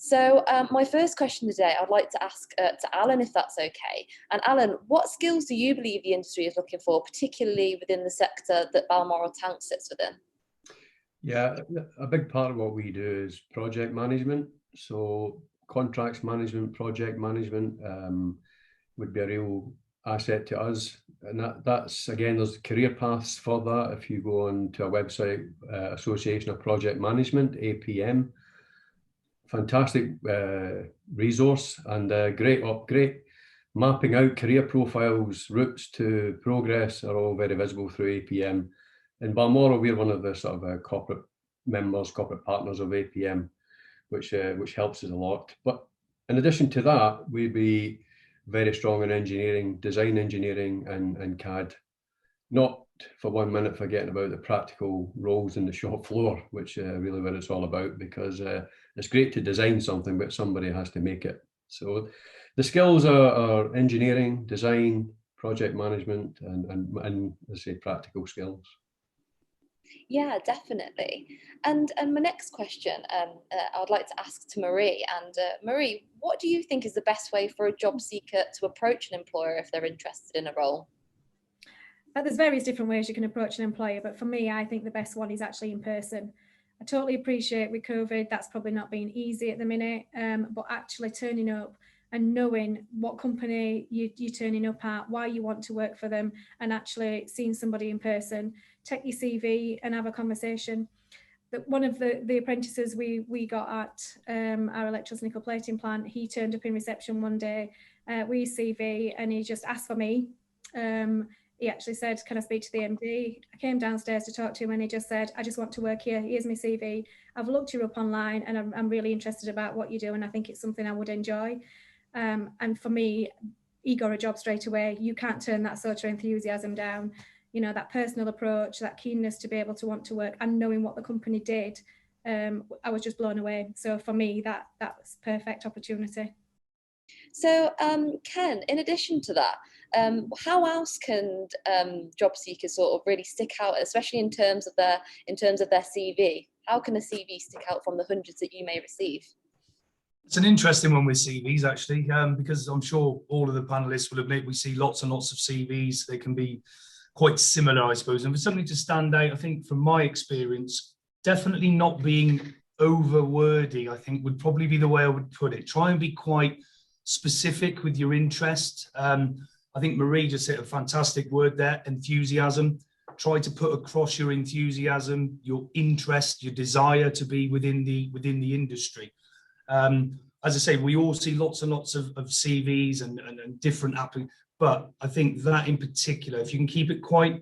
So my first question today, I'd like to ask to Alan, if that's okay. And Alan, what skills do you believe the industry is looking for, particularly within the sector that Balmoral Tank sits within? Yeah, a big part of what we do is project management. So contracts management, project management would be a real asset to us. And that's, again, there's career paths for that. If you go on to our website, Association of Project Management, APM, fantastic resource, and great mapping out career profiles, routes to progress are all very visible through APM. In Balmoral, we're one of the sort of corporate partners of APM, which helps us a lot. But in addition to that, we'd be very strong in engineering, design engineering, and CAD. Not for 1 minute forgetting about the practical roles in the shop floor, which really what it's all about, because it's great to design something, but somebody has to make it. So the skills are engineering, design, project management, and as I say, practical skills. Yeah, definitely. And my next question, I would like to ask to Marie. And Marie, what do you think is the best way for a job seeker to approach an employer if they're interested in a role? There's various different ways you can approach an employer, but for me, I think the best one is actually in person. I totally appreciate with COVID, that's probably not been easy at the minute, but actually turning up and knowing what company you're turning up at, why you want to work for them, and actually seeing somebody in person, take your CV and have a conversation. One of the apprentices we got at our electrical nickel plating plant, he turned up in reception one day with his CV and he just asked for me. He actually said, can I speak to the MD? I came downstairs to talk to him and he just said, I just want to work here. Here's my CV. I've looked you up online and I'm really interested about what you do and I think it's something I would enjoy. And for me, he got a job straight away. You can't turn that sort of enthusiasm down. You know, that personal approach, that keenness to be able to want to work and knowing what the company did, I was just blown away. So for me, that was perfect opportunity. So Ken, in addition to that, how else can job seekers sort of really stick out, especially in terms of their CV? How can a CV stick out from the hundreds that you may receive? It's an interesting one with CVs, actually, because I'm sure all of the panelists will admit we see lots and lots of CVs. They can be quite similar, I suppose. And for something to stand out, I think from my experience, definitely not being over wordy, I think would probably be the way I would put it. Try and be quite specific with your interest. I think Marie just hit a fantastic word there, enthusiasm. Try to put across your enthusiasm, your interest, your desire to be within the industry. As I say, we all see lots and lots of CVs and different applicants, but I think that in particular, if you can keep it quite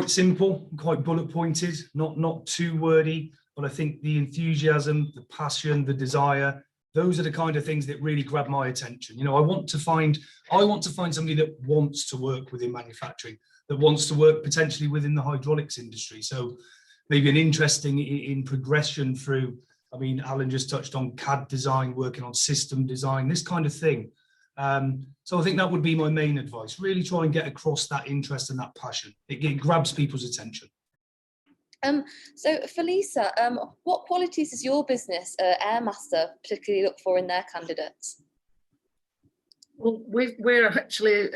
simple, quite bullet pointed, not too wordy, but I think the enthusiasm, the passion, the desire, those are the kind of things that really grab my attention. You know, I want to find somebody that wants to work within manufacturing, that wants to work potentially within the hydraulics industry. So maybe an interesting in progression through, I mean, Alan just touched on CAD design, working on system design, this kind of thing. So I think that would be my main advice. Really try and get across that interest and that passion. It grabs people's attention. So Felisa, what qualities does your business, Airmaster, particularly look for in their candidates? Well, we're actually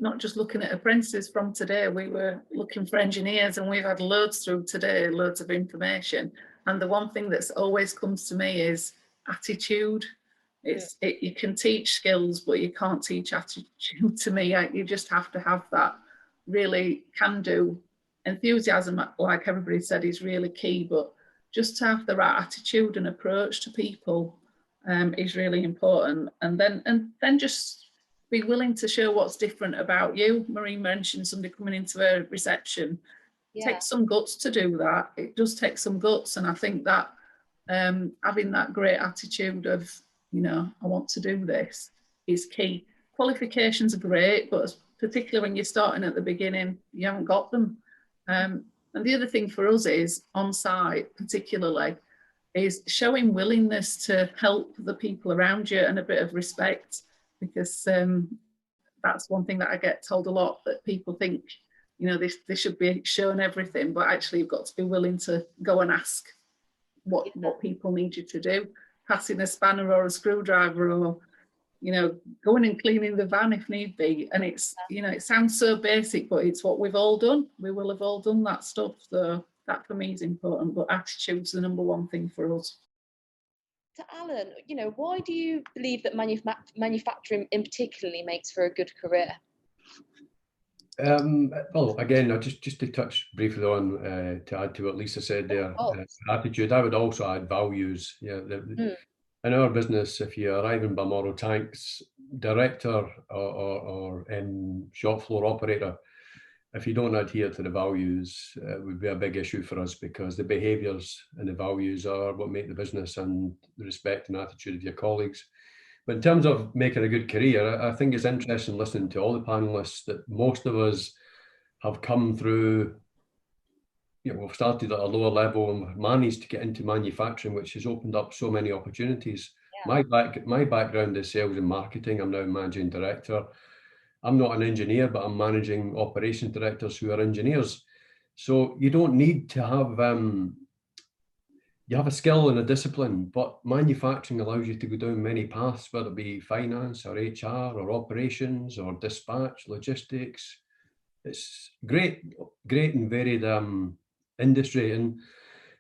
not just looking at apprentices from today. We were looking for engineers and we've had loads through today, loads of information. And the one thing that's always comes to me is attitude. You can teach skills, but you can't teach attitude to me. You just have to have that really can-do. Enthusiasm, like everybody said, is really key, but just to have the right attitude and approach to people is really important. And then just be willing to show what's different about you. Marie mentioned somebody coming into a reception. It takes some guts to do that. It does take some guts, and I think that having that great attitude of, you know, I want to do this is key. Qualifications are great, but particularly when you're starting at the beginning, you haven't got them. And the other thing for us is on site, particularly, is showing willingness to help the people around you and a bit of respect, because that's one thing that I get told a lot, that people think, you know, they should be shown everything, but actually you've got to be willing to go and ask what people need you to do. passing a spanner or a screwdriver, or, you know, going and cleaning the van if need be. And it's, you know, it sounds so basic, but it's what we've all done. We will have all done that stuff. So that for me is important, but attitude's the number one thing for us. To Alan, you know, why do you believe that manufacturing in particularly makes for a good career? Well, again, just to touch briefly on, to add to what Lisa said there, attitude, I would also add values. Yeah, in our business, if you arrive in Balmoral Tanks, director or shop floor operator, if you don't adhere to the values, it would be a big issue for us, because the behaviours and the values are what make the business, and the respect and attitude of your colleagues. But in terms of making a good career, I think it's interesting listening to all the panellists that most of us have come through, you know, we've started at a lower level and managed to get into manufacturing, which has opened up so many opportunities. Yeah. My background is sales and marketing. I'm now managing director. I'm not an engineer, but I'm managing operations directors who are engineers. So you don't need to have, you have a skill and a discipline, but manufacturing allows you to go down many paths, whether it be finance or HR or operations or dispatch, logistics. It's great and varied industry. And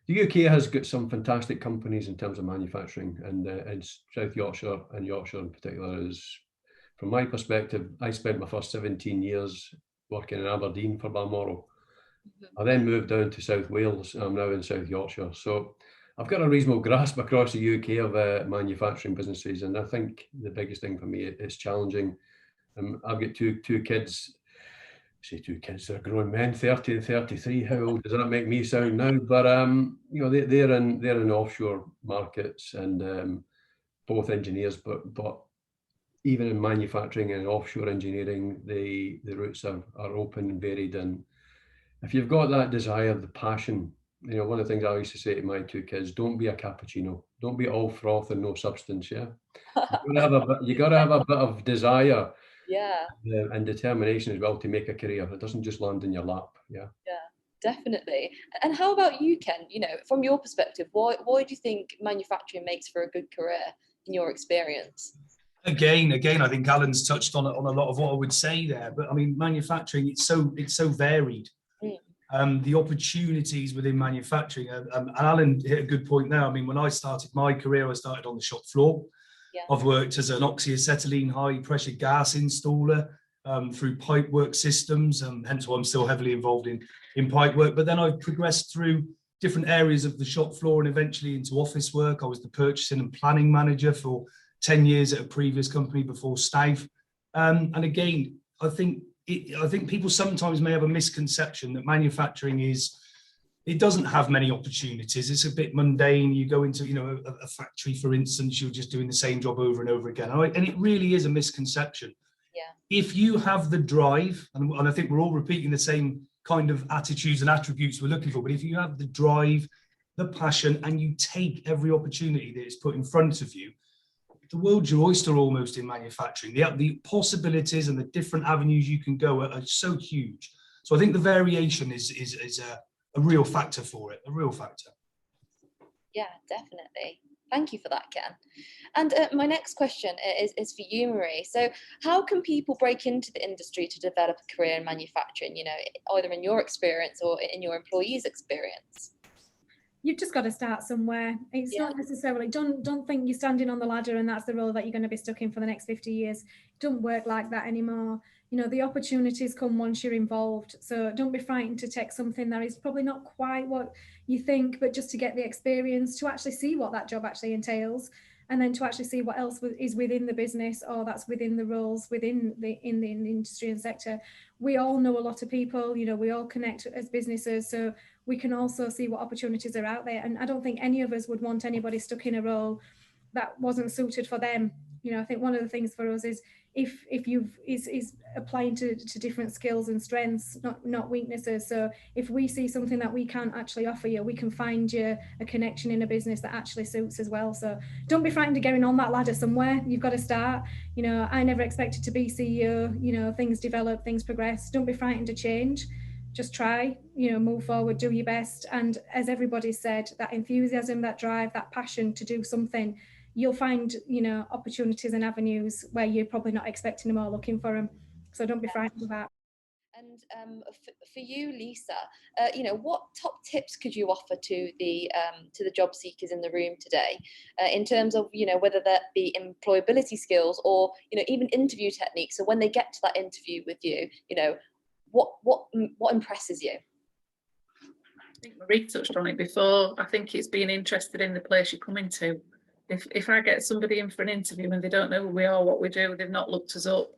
the UK has got some fantastic companies in terms of manufacturing, and South Yorkshire and Yorkshire in particular is, from my perspective, I spent my first 17 years working in Aberdeen for Balmoral. I then moved down to South Wales, and I'm now in South Yorkshire. So I've got a reasonable grasp across the UK of manufacturing businesses, and I think the biggest thing for me is challenging. I've got two kids. I say two kids, they're grown men, 30 and 33. How old does that make me sound now? But you know, they're in offshore markets, and both engineers, but even in manufacturing and offshore engineering, the routes are open and varied. And if you've got that desire, the passion, you know, one of the things I used to say to my two kids, don't be a cappuccino, don't be all froth and no substance. Yeah, you got to have a bit of desire, yeah, and determination as well to make a career. It doesn't just land in your lap. Yeah, definitely. And how about you, Ken? You know, from your perspective, why do you think manufacturing makes for a good career in your experience? Again, I think Alan's touched on a lot of what I would say there. But I mean, manufacturing, it's so varied. The opportunities within manufacturing, and Alan hit a good point there. I mean, when I started my career, I started on the shop floor. Yeah. I've worked as an oxyacetylene high pressure gas installer through pipework systems, hence why I'm still heavily involved in pipework. But then I've progressed through different areas of the shop floor and eventually into office work. I was the purchasing and planning manager for 10 years at a previous company before Stave. And again, I think people sometimes may have a misconception that manufacturing it doesn't have many opportunities. It's a bit mundane. You go into, you know, a factory, for instance, you're just doing the same job over and over again. And it really is a misconception. Yeah. If you have the drive, and I think we're all repeating the same kind of attitudes and attributes we're looking for, but if you have the drive, the passion, and you take every opportunity that is put in front of you, the world's your oyster almost in manufacturing. The possibilities and the different avenues you can go are so huge. So I think the variation is a real factor for it, a real factor. Yeah, definitely. Thank you for that, Ken. And my next question is for you, Marie. So how can people break into the industry to develop a career in manufacturing, you know, either in your experience or in your employees' experience? You've just got to start somewhere. It's not necessarily, don't think you're standing on the ladder and that's the role that you're going to be stuck in for the next 50 years. It doesn't work like that anymore. You know, the opportunities come once you're involved. So don't be frightened to take something that is probably not quite what you think, but just to get the experience, to actually see what that job actually entails, and then to actually see what else is within the business or that's within the roles within the industry and sector. We all know a lot of people, you know, we all connect as businesses, so we can also see what opportunities are out there. And I don't think any of us would want anybody stuck in a role that wasn't suited for them. You know, I think one of the things for us is if you've is applying to different skills and strengths, not weaknesses. So if we see something that we can't actually offer you, we can find you a connection in a business that actually suits as well. So don't be frightened of getting on that ladder somewhere. You've got to start. You know, I never expected to be CEO. You know, things develop, things progress. Don't be frightened to change. Just try, you know, move forward, do your best. And as everybody said, that enthusiasm, that drive, that passion to do something, you'll find, opportunities and avenues where you're probably not expecting them or looking for them. So don't be frightened of that. And for you, Lisa, what top tips could you offer to the job seekers in the room today, in terms of whether that be employability skills or even interview techniques? So when they get to that interview with you, what impresses you? I think Marie touched on it before. I think it's being interested in the place you're coming to. If I get somebody in for an interview and they don't know who we are, what we do, they've not looked us up.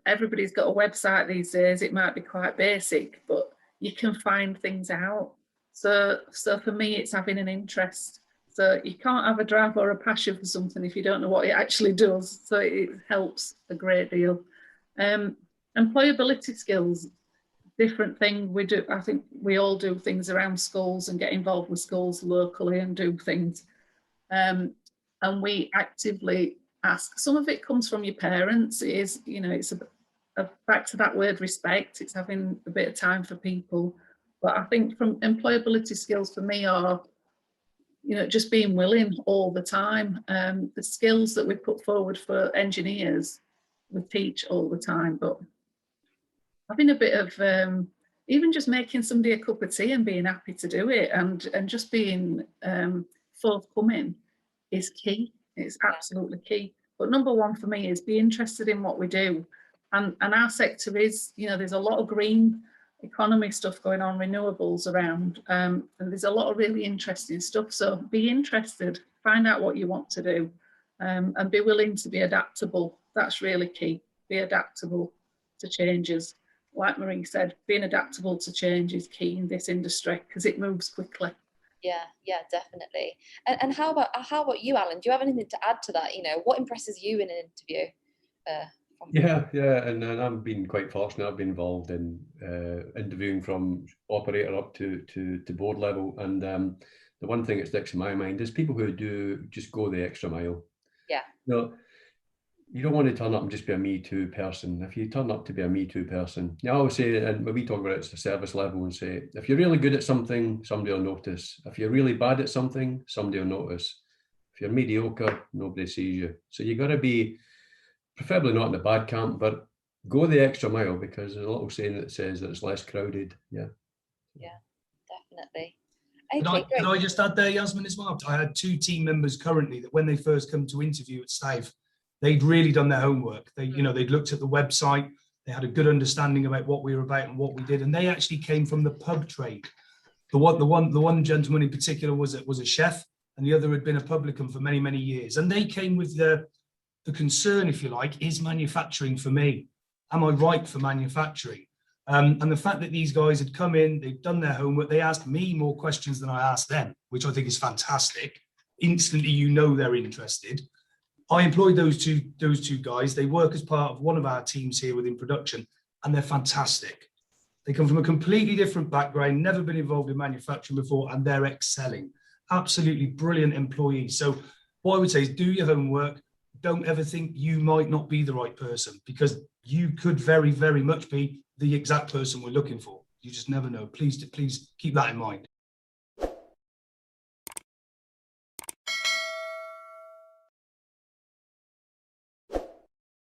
Everybody's got a website these days. It might be quite basic, but you can find things out. So for me, it's having an interest. So you can't have a drive or a passion for something if you don't know what it actually does. So it helps a great deal. Employability skills, different thing we do. I think we all do things around schools and get involved with schools locally and do things. And we actively ask. Some of it comes from your parents. It is, it's back to that word respect. It's having a bit of time for people. But I think from employability skills for me are, just being willing all the time. The skills that we put forward for engineers, we teach all the time. But having a bit of, even just making somebody a cup of tea and being happy to do it, and just being forthcoming is key. It's absolutely key. But number one for me is be interested in what we do. And our sector is, there's a lot of green economy stuff going on, renewables around, and there's a lot of really interesting stuff. So be interested, find out what you want to do, and be willing to be adaptable. That's really key. Be adaptable to changes. Like Marie said, being adaptable to change is key in this industry because it moves quickly. Yeah, definitely. And how about you, Alan? Do you have anything to add to that? What impresses you in an interview? Yeah, and I've been quite fortunate. I've been involved in interviewing from operator up to board level, and the one thing that sticks in my mind is people who do just go the extra mile. Yeah. You don't want to turn up and just be a Me Too person. If you turn up to be a Me Too person, I always say, and when we talk about it, it's the service level, and say, if you're really good at something, somebody will notice. If you're really bad at something, somebody will notice. If you're mediocre, nobody sees you. So you got to be, preferably not in the bad camp, but go the extra mile, because there's a little saying that says that it's less crowded. Yeah, definitely. Could I just add there, Yasmin, as well? I had 2 team members currently that when they first come to interview at Stave, they'd really done their homework. They'd looked at the website, they had a good understanding about what we were about and what we did, and they actually came from the pub trade. The one gentleman in particular was a chef, and the other had been a publican for many, many years. And they came with the concern, if you like, is manufacturing for me? Am I right for manufacturing? And the fact that these guys had come in, they'd done their homework, they asked me more questions than I asked them, which I think is fantastic. Instantly, they're interested. I employed those two guys. They work as part of one of our teams here within production, and they're fantastic. They come from a completely different background, never been involved in manufacturing before, and they're excelling. Absolutely brilliant employees. So what I would say is do your homework. Don't ever think you might not be the right person, because you could very, very much be the exact person we're looking for. You just never know. Please keep that in mind.